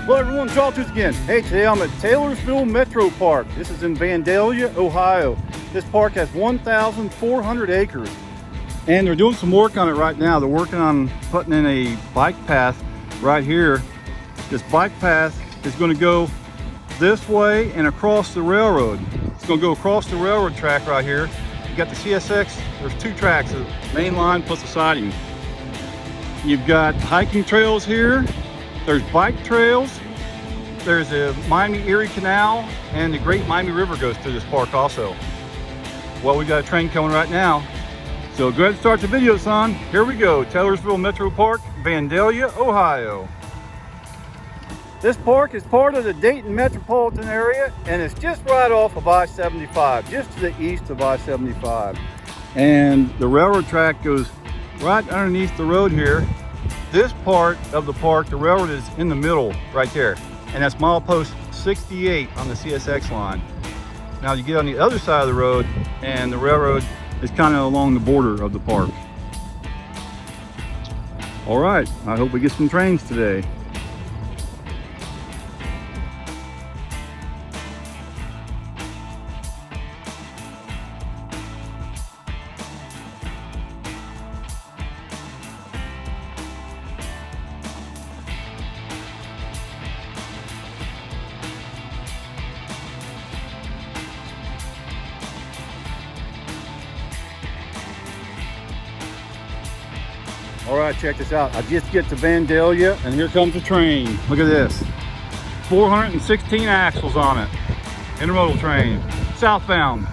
Hello everyone, JawTooth again. Hey, today I'm at Taylorsville Metro Park. This is in Vandalia, Ohio. This park has 1,400 acres. And they're doing some work on it right now. They're working on putting in a bike path right here. This bike path is going to go this way and across the railroad. It's going to go across the railroad track right here. You got the CSX, there's two tracks, the main line plus the siding. You've got hiking trails here. There's bike trails. There's a Miami-Erie Canal, and the Great Miami River goes through this park also. Well, we got a train coming right now. So go ahead and start the video, son. Here we go, Taylorsville Metro Park, Vandalia, Ohio. This park is part of the Dayton metropolitan area, and it's just right off of I-75, just to the east of I-75. And the railroad track goes right underneath the road here. This part of the park, the railroad is in the middle right there, and that's milepost 68 on the CSX line. Now you get on the other side of the road, and the railroad is kind of along the border of the park. All right, I hope we get some trains today. All right, check this out. I just get to Vandalia, and here comes the train. Look at this. 416 axles on it. Intermodal train, southbound.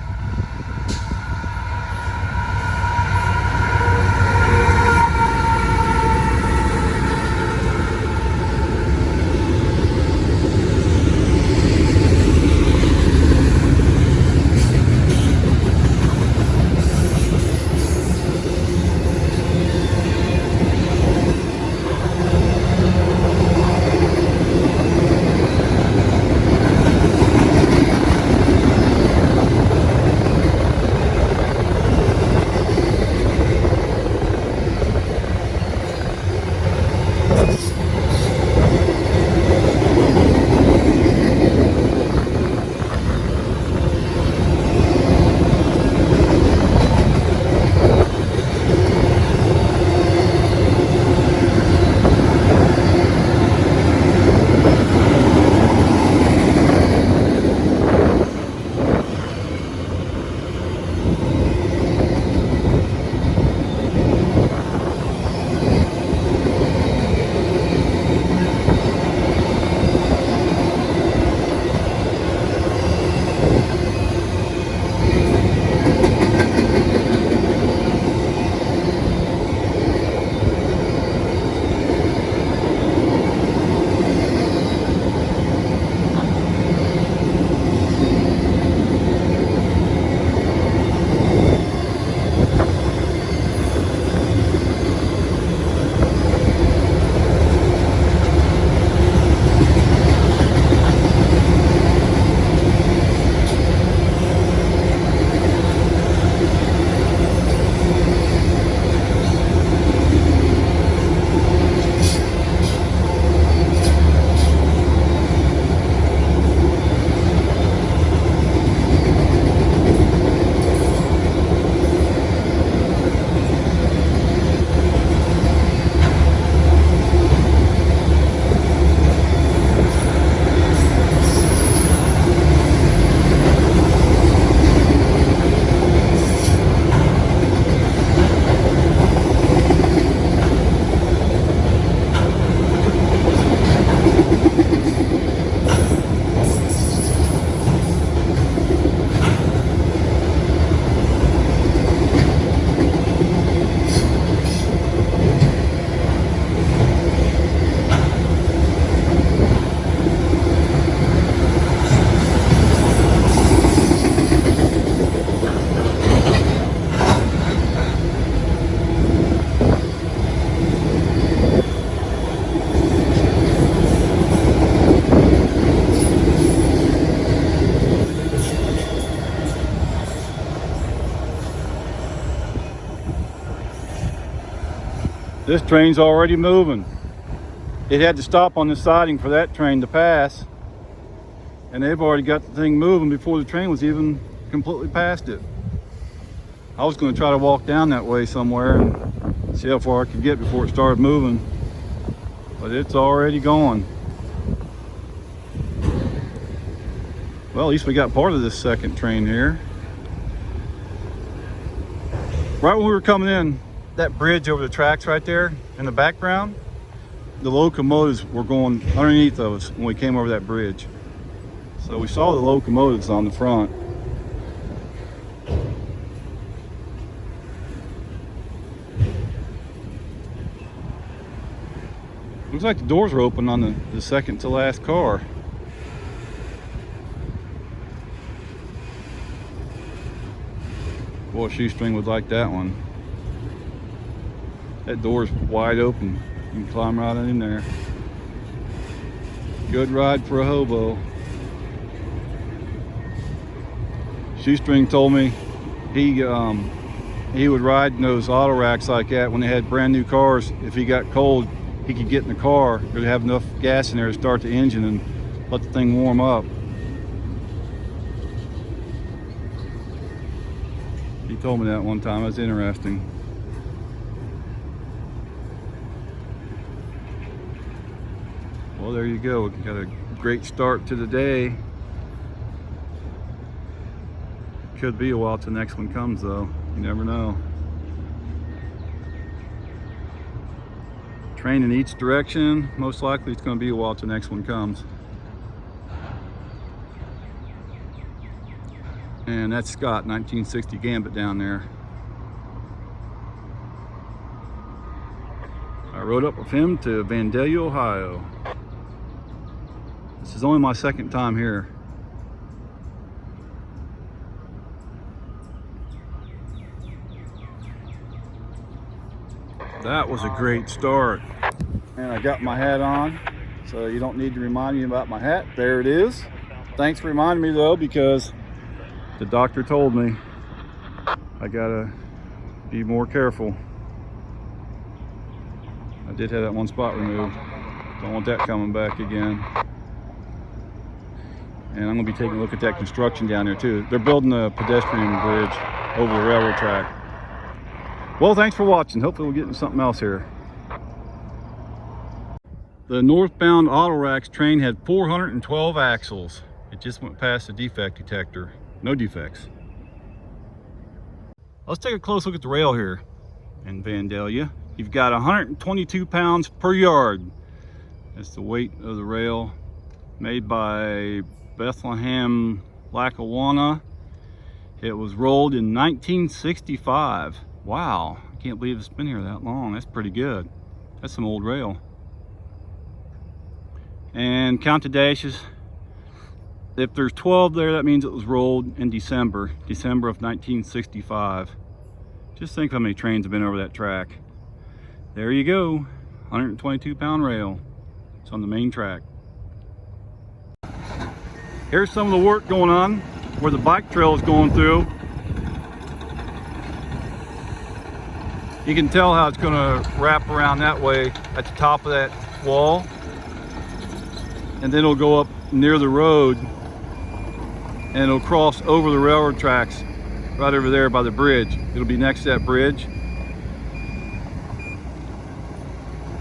This train's already moving. it had to stop on the siding for that train to pass. And they've already got the thing moving before the train was even completely past it. I was going to try to walk down that way somewhere and see how far I could get before it started moving. But it's already gone. Well, at least we got part of this second train here. Right when we were coming in, that bridge over the tracks right there in the background, the locomotives were going underneath those when we came over that bridge. So we saw the locomotives on the front. Looks like the doors were open on the second to last car. Boy, shoestring would like that one. That door's wide open. You can climb right in there. Good ride for a hobo. Shoestring told me he would ride in those auto racks like that when they had brand new cars. If he got cold, he could get in the car. It would have enough gas in there to start the engine and let the thing warm up. He told me that one time. That's interesting. Well, there you go. We got a great start to the day. Could be a while till the next one comes, though. You never know. Train in each direction. Most likely it's going to be a while till the next one comes. And that's Scott, 1960 Gambit down there. I rode up with him to Vandalia, Ohio. This is only my second time here. That was a great start. And I got my hat on, so you don't need to remind me about my hat. There it is. Thanks for reminding me though, because the doctor told me I gotta be more careful. I did have that one spot removed. Don't want that coming back again. And I'm gonna be taking a look at that construction down there too. They're building a pedestrian bridge over the railroad track. Well, thanks for watching. Hopefully we'll get into something else here. The northbound auto racks train had 412 axles. It just went past the defect detector. No defects. Let's take a close look at the rail here in Vandalia. You've got 122 pounds per yard. That's the weight of the rail, made by Bethlehem, Lackawanna. It was rolled in 1965. Wow, I can't believe it's been here that long. That's pretty good. That's some old rail. And count the dashes. If there's 12 there, that means it was rolled in December of 1965. Just think how many trains have been over that track. There you go, 122 pound rail. It's on the main track. Here's some of the work going on where the bike trail is going through. You can tell how it's going to wrap around that way at the top of that wall, and then it'll go up near the road and it'll cross over the railroad tracks right over there by the bridge. It'll be next to that bridge.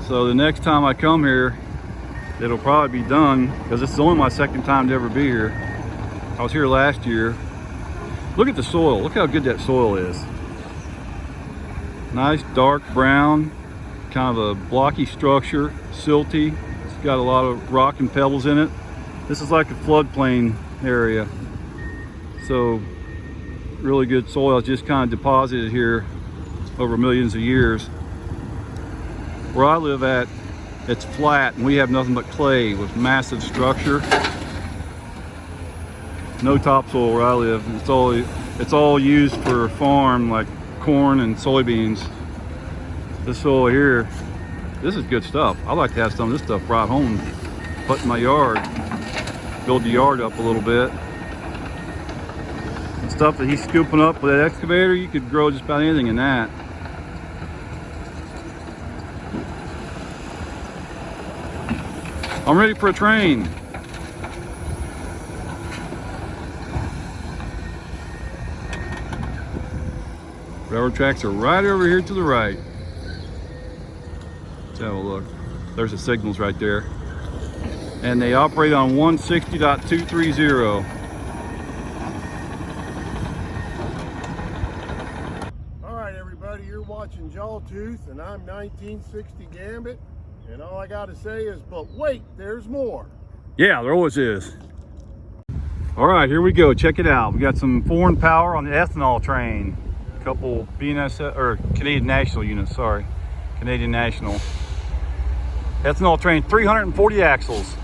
So the next time I come here, it'll probably be done, because this is only my second time to ever be here. I was here last year. Look at the soil. Look how good that soil is. Nice dark brown, kind of a blocky structure, silty. It's got a lot of rock and pebbles in it. This is like a floodplain area. So really good soil, just kind of deposited here over millions of years. Where I live at, it's flat and we have nothing but clay with massive structure. No topsoil where I live. It's all used for farm, like corn and soybeans. This soil here, this is good stuff. I like to have some of this stuff brought home, put in my yard, build the yard up a little bit. The stuff that he's scooping up with that excavator, you could grow just about anything in that. I'm ready for a train. Railroad tracks are right over here to the right. Let's have a look. There's the signals right there. And they operate on 160.230. All right, everybody, you're watching JawTooth, and I'm 1960 Gambit. And all I got to say is, but wait, there's more. Yeah, there always is. All right, here we go. Check it out. We got some foreign power on the ethanol train. A couple BNS or Canadian National units. Sorry, Canadian National ethanol train. 340 axles.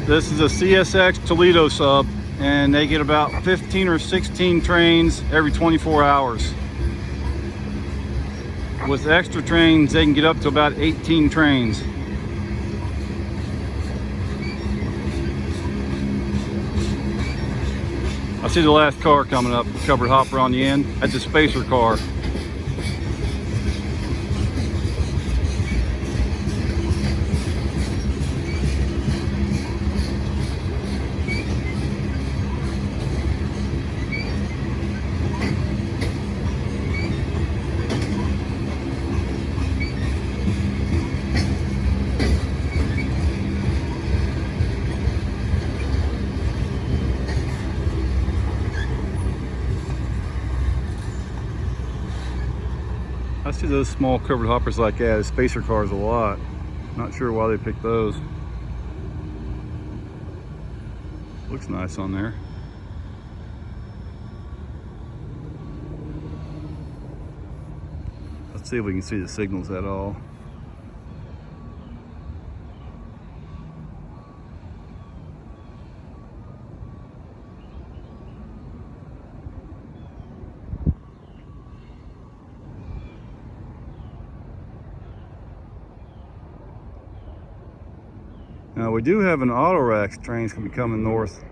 This is a CSX Toledo sub, and they get about 15 or 16 trains every 24 hours. With extra trains, they can get up to about 18 trains. I see the last car coming up, covered hopper on the end. That's a spacer car. I see those small covered hoppers like that as spacer cars a lot. Not sure why they picked those. Looks nice on there. Let's see if we can see the signals at all. Now we do have an auto racks train that's gonna be coming north.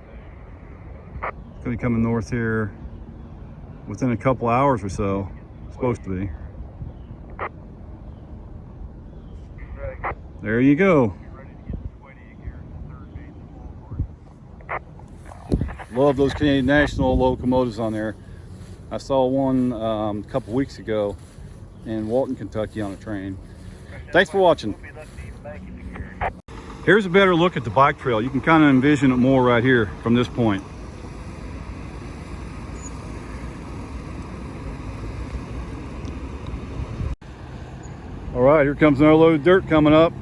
It's gonna be coming north here within a couple hours or so. It's supposed to be. There you go. Love those Canadian National locomotives on there. I saw one a couple weeks ago in Walton, Kentucky on a train. Thanks for watching. Here's a better look at the bike trail. You can kind of envision it more right here from this point. All right, here comes another load of dirt coming up.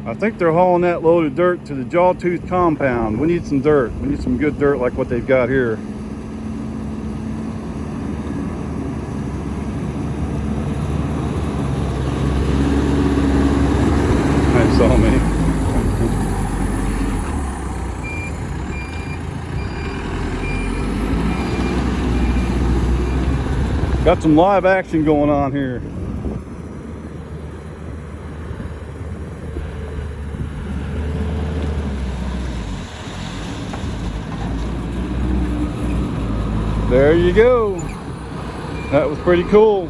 I think they're hauling that load of dirt to the JawTooth compound. We need some dirt. We need some good dirt like what they've got here. They saw me. Got some live action going on here. There you go. That was pretty cool.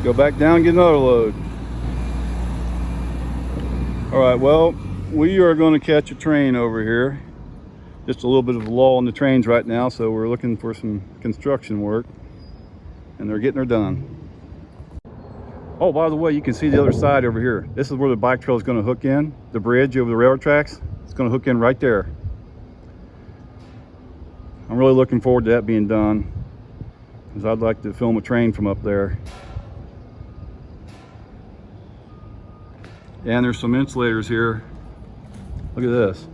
Go back down and get another load. All right, well, we are going to catch a train over here. Just a little bit of a lull in the trains right now, so we're looking for some construction work, and they're getting her done. Oh, by the way, you can see the other side over here. This is where the bike trail is going to hook in. The bridge over the railroad tracks. It's going to hook in right there. I'm really looking forward to that being done, because I'd like to film a train from up there. And there's some insulators here. Look at this.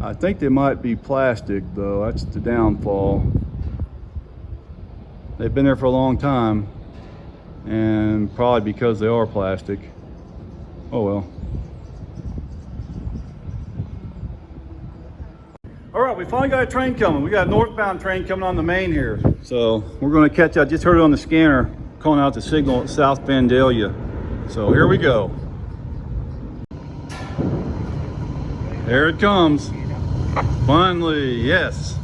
I think they might be plastic though. That's the downfall. They've been there for a long time, and probably because they are plastic. Oh well. All right, we finally got a train coming. We got a northbound train coming on the main here. So we're going to catch, I just heard it on the scanner calling out the signal at South Vandalia. So here we go. There it comes. Finally, yes.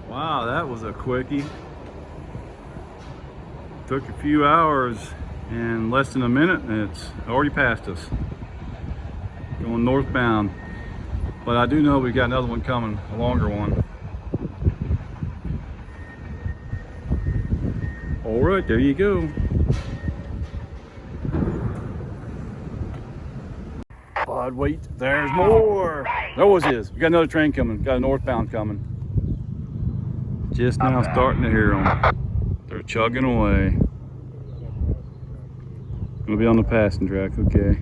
Wow, that was a quickie. Took a few hours and less than a minute, and it's already passed us. Going northbound. But I do know we've got another one coming, a longer one. All right, there you go. But wait, there's more. There was his. We got another train coming. Got a northbound coming. Just now starting to hear them. They're chugging away. Gonna be on the passing track, okay.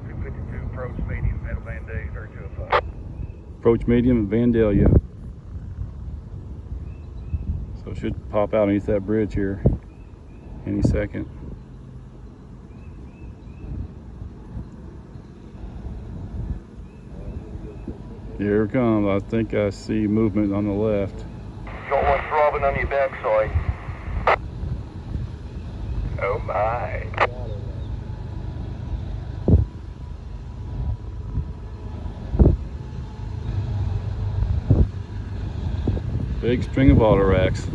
252 approach medium at Vandalia, or 205. Approach medium at Vandalia. So it should pop out underneath that bridge here any second. Here it comes. I think I see movement on the left. Got one throbbing on your backside. Oh my. Big string of auto racks.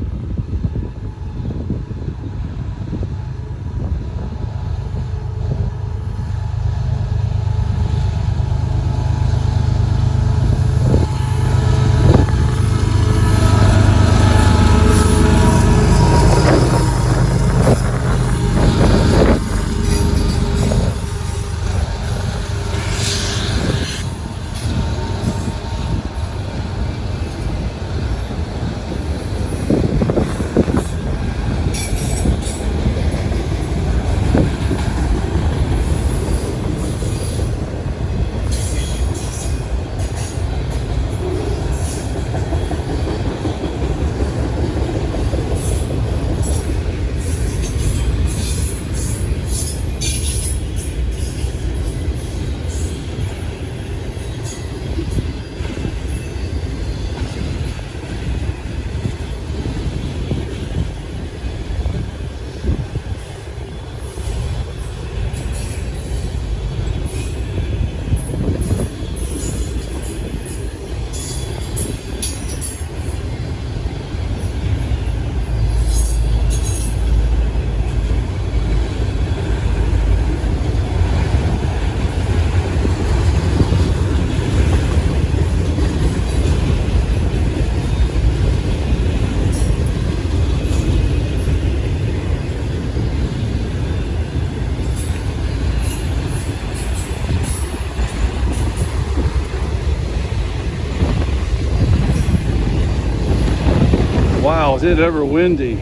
Wow, is it ever windy.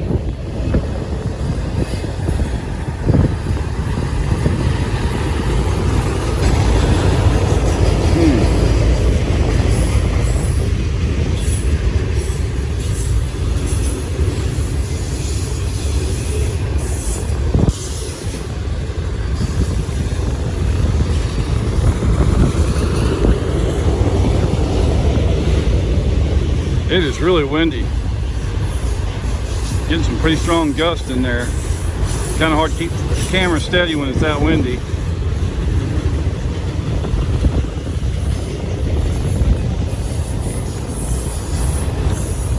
It is really windy. Getting some pretty strong gusts in there. Kind of hard to keep the camera steady when it's that windy.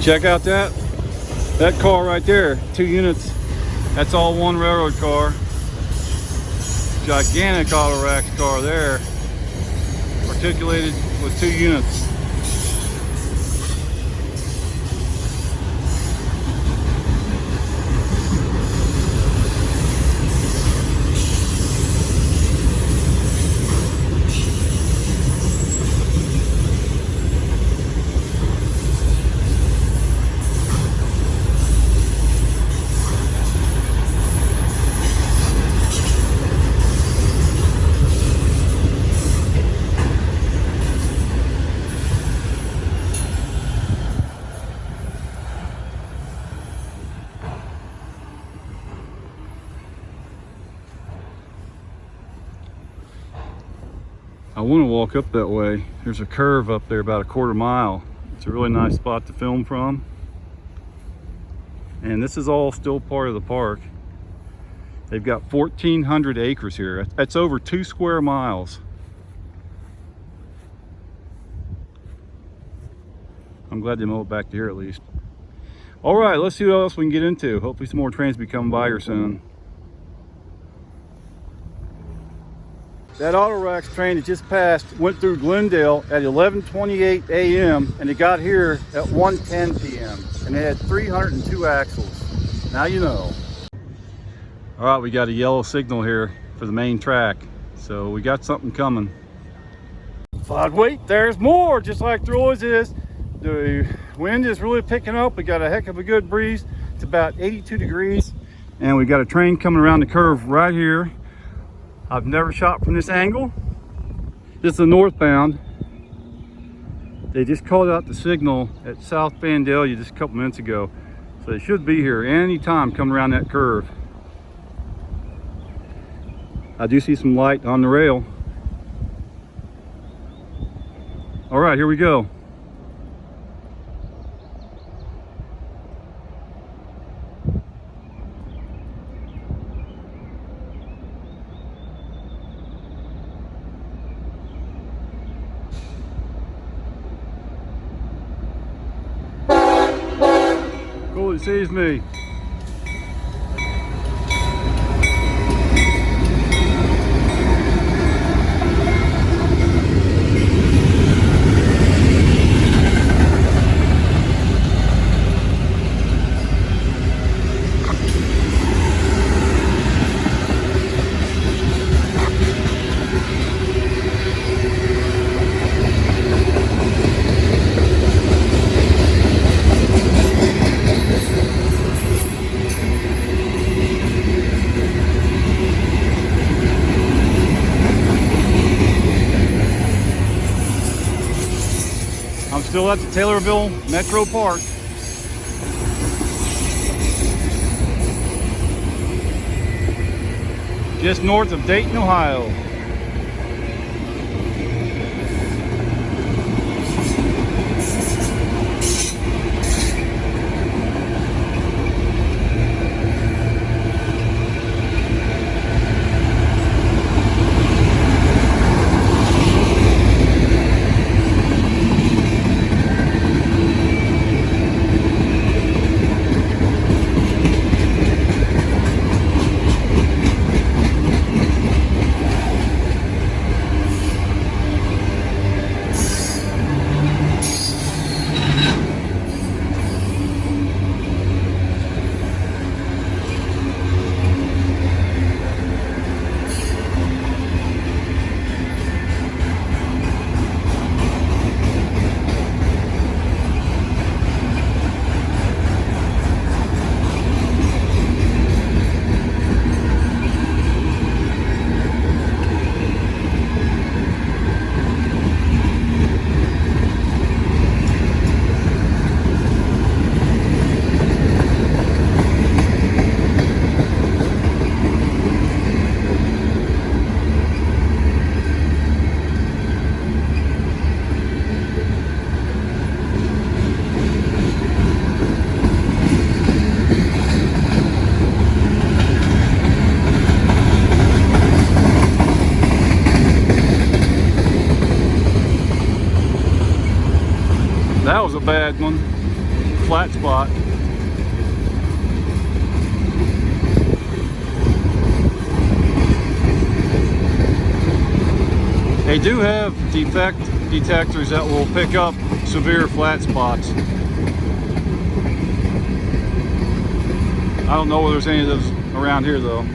Check out that car right there, 2 units. That's all one railroad car. Gigantic Autorax car there, articulated with 2 units. I want to walk up that way. There's a curve up there about a quarter mile. It's a really nice spot to film from. And this is all still part of the park. They've got 1,400 acres here. That's over 2 square miles. I'm glad they mowed back to here at least. All right, let's see what else we can get into. Hopefully some more trains will be coming by here soon. That Autorax train that just passed went through Glendale at 11:28 a.m. and it got here at 1:10 p.m. and it had 302 axles. Now you know. All right, we got a yellow signal here for the main track, so we got something coming. But wait, there's more, just like there always is. The wind is really picking up. We got a heck of a good breeze. It's about 82 degrees, and we got a train coming around the curve right here. I've never shot from this angle. This is the northbound. They just called out the signal at South Vandalia just a couple minutes ago. So they should be here anytime coming around that curve. I do see some light on the rail. All right, here we go. Cool, it sees me. I'm still at the Taylorsville Metro Park. Just north of Dayton, Ohio. bad one. Flat spot. They do have defect detectors that will pick up severe flat spots. I don't know whether there's any of those around here though.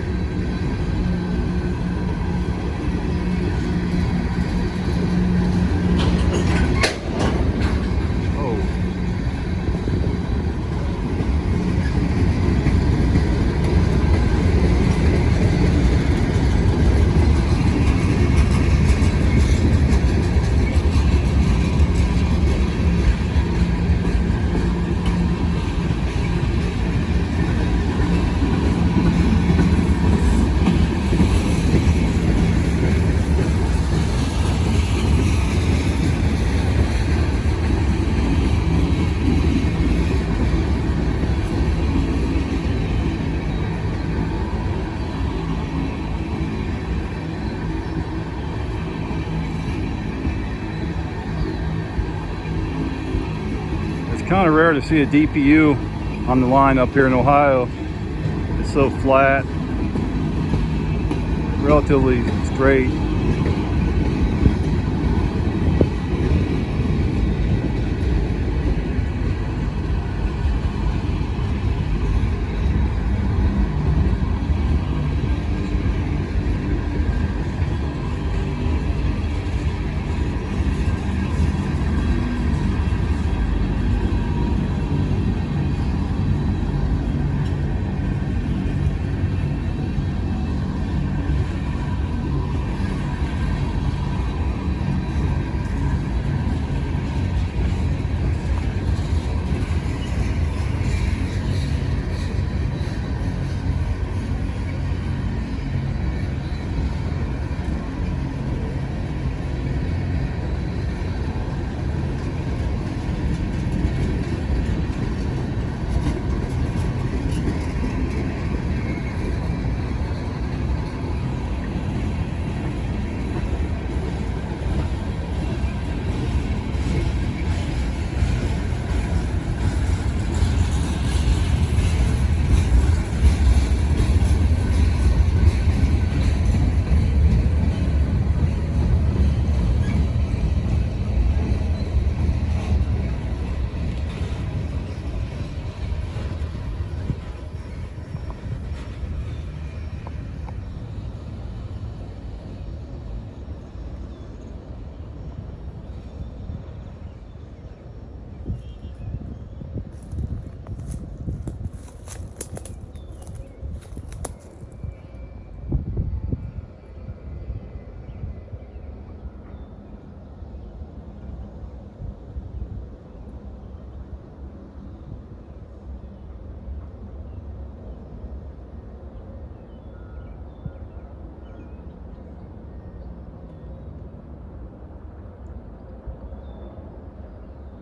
Kind of rare to see a DPU on the line up here in Ohio. It's so flat, relatively straight.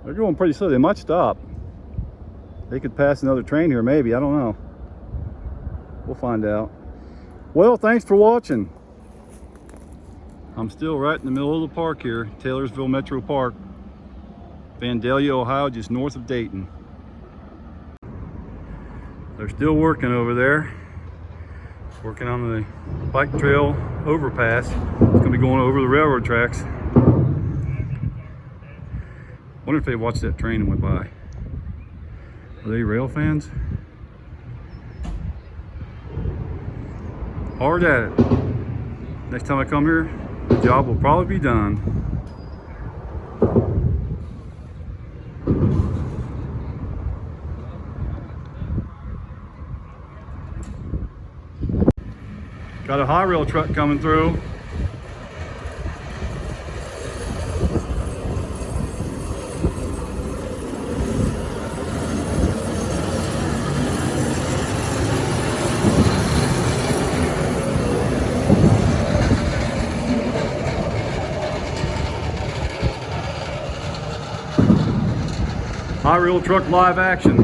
They're going pretty slow. They might stop. They could pass another train here, maybe. I don't know. We'll find out. Well, thanks for watching. I'm still right in the middle of the park here, Taylorsville Metro Park, Vandalia, Ohio, just north of Dayton. They're still working over there. Working on the bike trail overpass. It's going to be going over the railroad tracks. Wonder if they watched that train and went by. Are they rail fans? Hard at it. Next time I come here, the job will probably be done. Got a high rail truck coming through. High rail truck live action.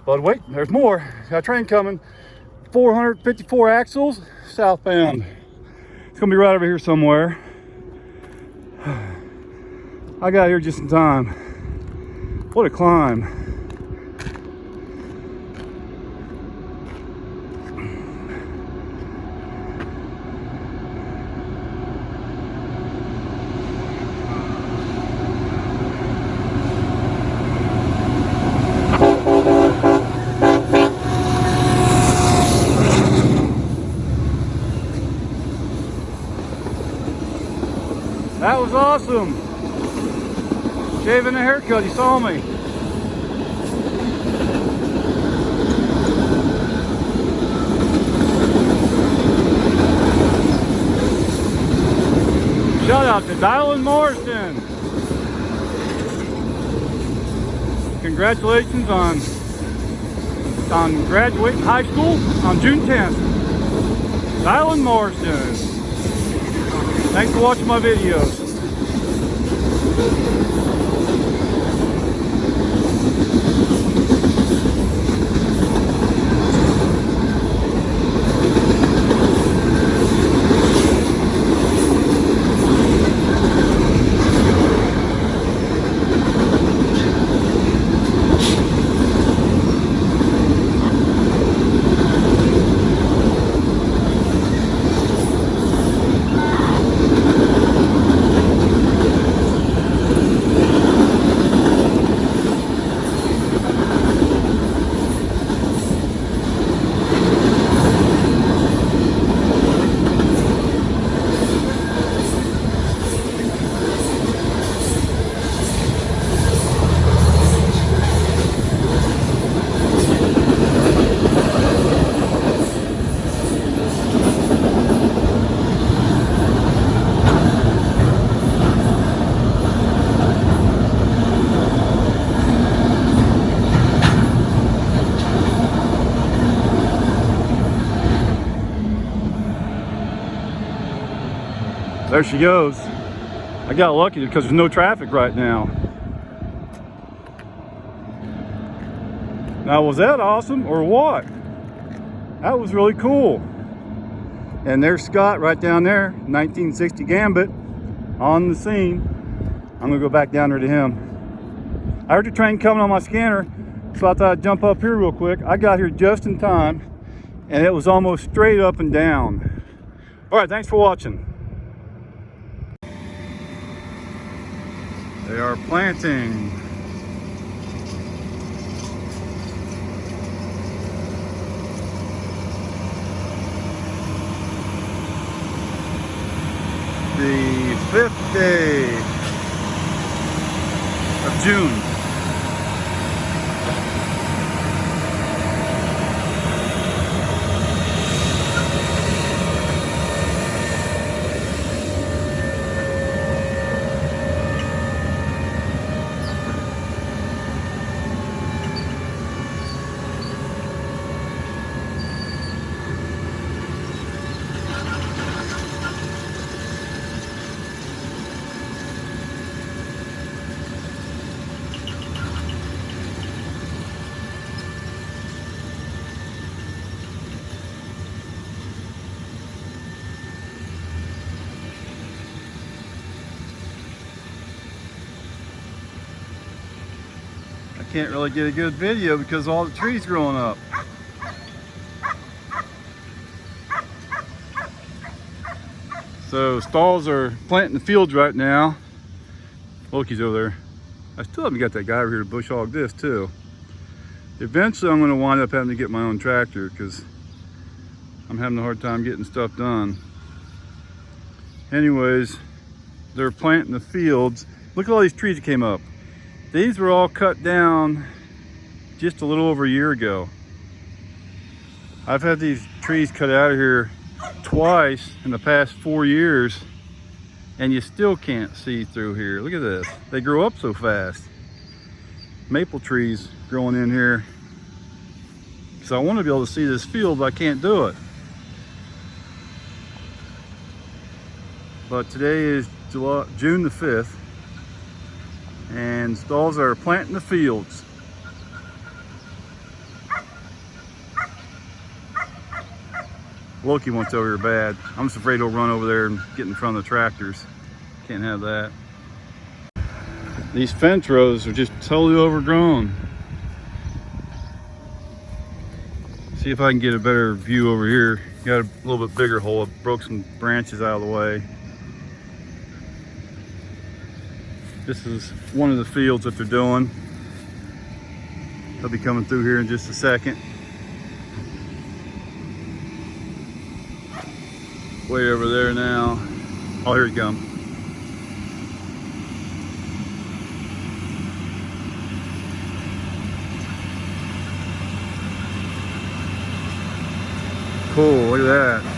But wait, there's more. Got a train coming. 454 axles, southbound. It's gonna be right over here somewhere. I got here just in time. What a climb. That was awesome. Shaving a haircut, you saw me. Shout out to Dayton Morrison. Congratulations on graduating high school on June 10th. Dayton Morrison. Thanks for watching my videos. There she goes. I got lucky because there's no traffic right now. Now, was that awesome or what? That was really cool. And there's Scott right down there, 1960 Gambit, on the scene. I'm gonna go back down there to him. I heard the train coming on my scanner, so I thought I'd jump up here real quick. I got here just in time, and it was almost straight up and down. All right, thanks for watching. They are planting. The 5th day of June. Can't really get a good video because all the trees growing up. So stalls are planting the fields right now. Loki's over there. I still haven't got that guy over here to bush hog this too. Eventually I'm going to wind up having to get my own tractor because I'm having a hard time getting stuff done. Anyways, they're planting the fields. Look at all these trees that came up. These were all cut down just a little over a year ago. I've had these trees cut out of here twice in the past 4 years, and you still can't see through here. Look at this. They grow up so fast. Maple trees growing in here. So I want to be able to see this field, but I can't do it. But today is June the 5th. And stalls are planting the fields. Loki wants over here bad. I'm just afraid he'll run over there and get in front of the tractors. Can't have that. These fence rows are just totally overgrown. See if I can get a better view over here. Got a little bit bigger hole. I broke some branches out of the way. This is one of the fields that they're doing. They'll be coming through here in just a second. Way over there now. Oh, here he comes. Cool, look at that.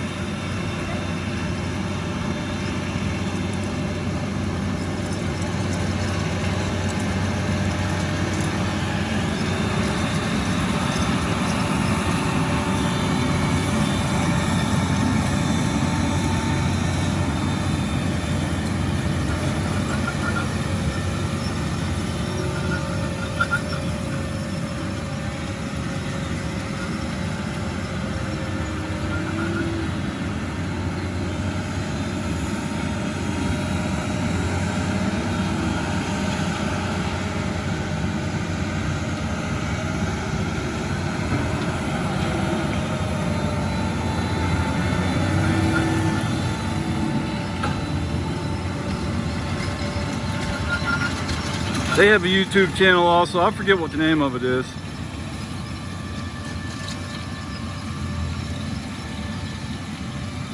They have a YouTube channel also. I forget what the name of it is.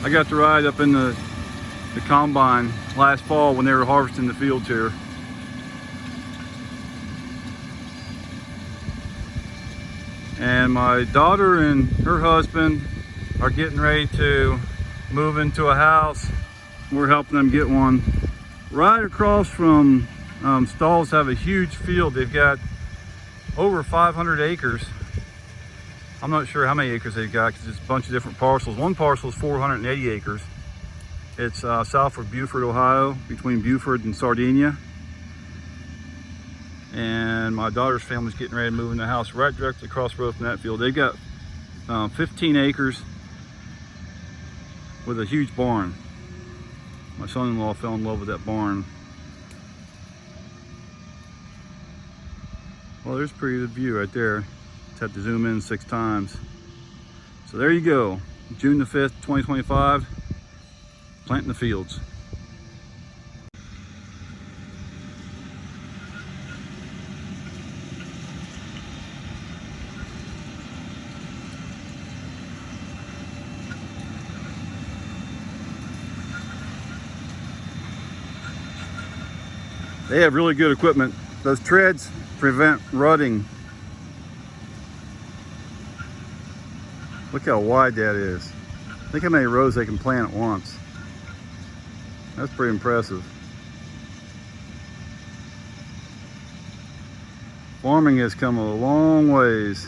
I got to ride up in the combine last fall when they were harvesting the fields here. And my daughter and her husband are getting ready to move into a house. We're helping them get one. Right across from Stalls have a huge field. They've got over 500 acres. I'm not sure how many acres they've got because it's a bunch of different parcels. One parcel is 480 acres. It's south of Beaufort, Ohio, between Beaufort and Sardinia. And my daughter's family's getting ready to move in the house right directly across the road from that field. They've got 15 acres with a huge barn. My son-in-law fell in love with that barn. Well, there's a pretty good view right there. Just have to zoom in 6 times. So there you go. June the 5th, 2025, planting the fields. They have really good equipment. Those treads prevent rutting. Look how wide that is. Think how many rows they can plant at once. That's pretty impressive. Farming has come a long ways.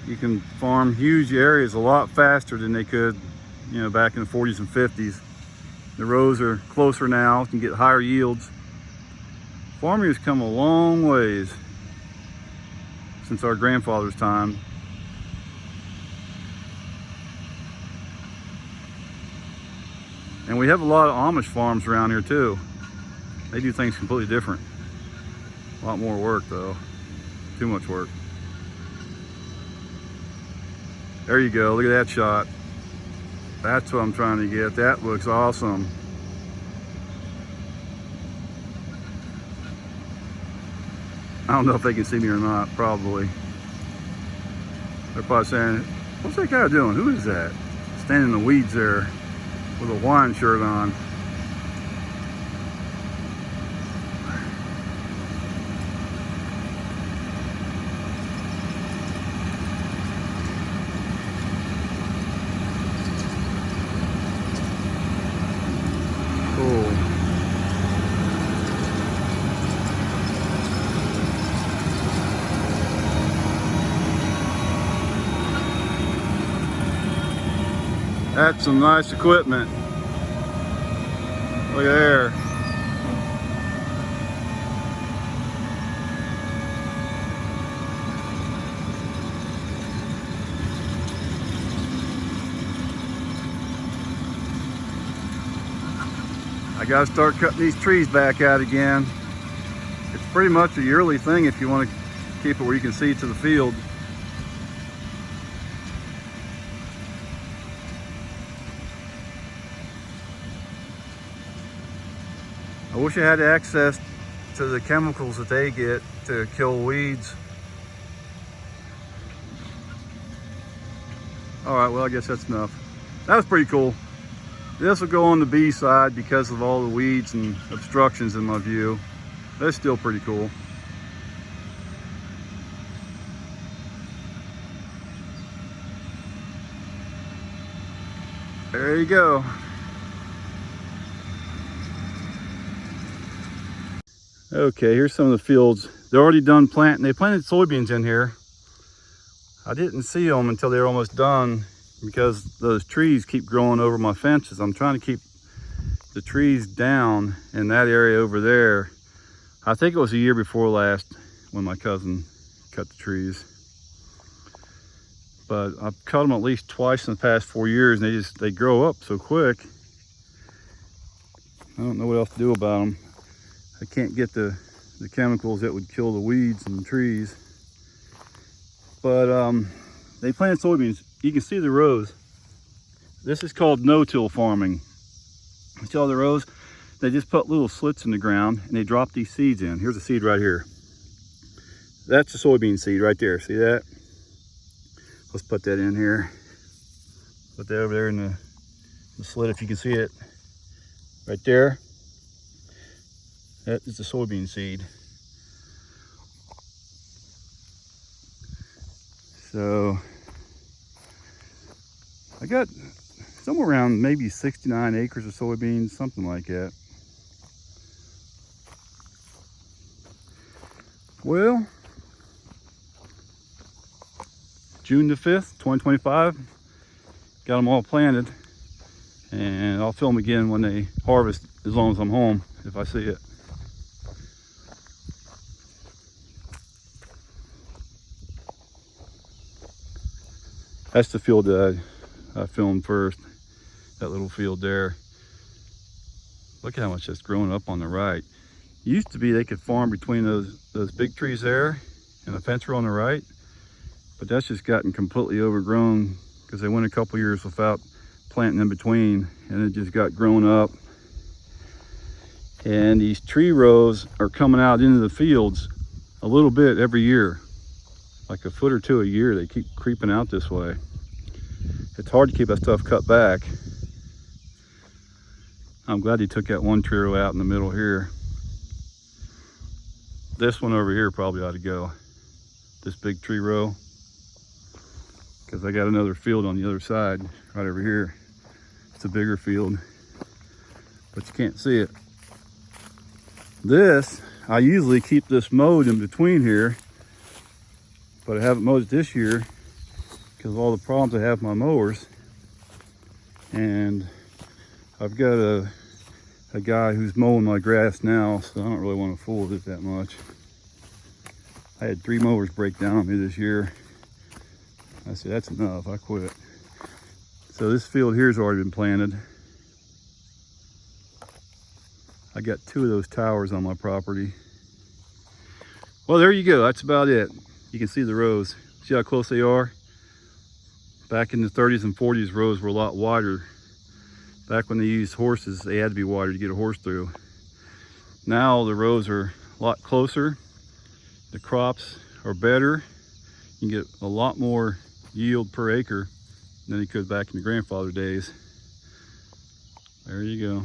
You can farm huge areas a lot faster than they could, you know, back in the 40s and 50s. The rows are closer now, you can get higher yields. Farming has come a long ways since our grandfather's time. And we have a lot of Amish farms around here too. They do things completely different. A lot more work though. Too much work. There you go, look at that shot. That's what I'm trying to get. That looks awesome. I don't know if they can see me or not, probably. They're probably saying, what's that guy doing? Who is that? Standing in the weeds there with a Hawaiian shirt on. Cool. That's some nice equipment. Look at there. I gotta start cutting these trees back out again. It's pretty much a yearly thing if you want to keep it where you can see to the field. I wish I had access to the chemicals that they get to kill weeds. All right, well, I guess that's enough. That was pretty cool. This will go on the B side because of all the weeds and obstructions in my view. That's still pretty cool. There you go. Okay, here's some of the fields. They're already done planting. They planted soybeans in here. I didn't see them until they were almost done because those trees keep growing over my fences. I'm trying to keep the trees down in that area over there. I think it was a year before last when my cousin cut the trees. But I've cut them at least twice in the past 4 years, and they grow up so quick. I don't know what else to do about them. I can't get the chemicals that would kill the weeds and the trees. But they planted soybeans. You can see the rows. This is called no-till farming. See all the rows? They just put little slits in the ground and they drop these seeds in. Here's a seed right here. That's the soybean seed right there. See that? Let's put that in here. Put that over there in the slit if you can see it. Right there. That is the soybean seed. So I got somewhere around maybe 69 acres of soybeans, something like that. Well, June the 5th, 2025, got them all planted, and I'll film again when they harvest as long as I'm home, if I see it. That's the field that I filmed first, that little field there. Look at how much that's growing up on the right. It used to be they could farm between those big trees there and the fence row on the right, but that's just gotten completely overgrown because they went a couple years without planting in between, and it just got grown up. And these tree rows are coming out into the fields a little bit every year. Like a foot or two a year, they keep creeping out this way. It's hard to keep that stuff cut back. I'm glad he took that one tree row out in the middle here. This one over here probably ought to go. This big tree row. Because I got another field on the other side, right over here. It's a bigger field, but you can't see it. This, I usually keep this mowed in between here, but I haven't mowed it this year because of all the problems I have with my mowers. And I've got a guy who's mowing my grass now, so I don't really want to fool with it that much. I had 3 mowers break down on me this year. I said, that's enough, I quit. So this field here's already been planted. I got 2 of those towers on my property. Well, there you go, that's about it. You can see the rows. See how close they are? Back in the 30s and 40s, rows were a lot wider. Back when they used horses, they had to be wider to get a horse through. Now the rows are a lot closer. The crops are better. You can get a lot more yield per acre than you could back in the grandfather days. There you go.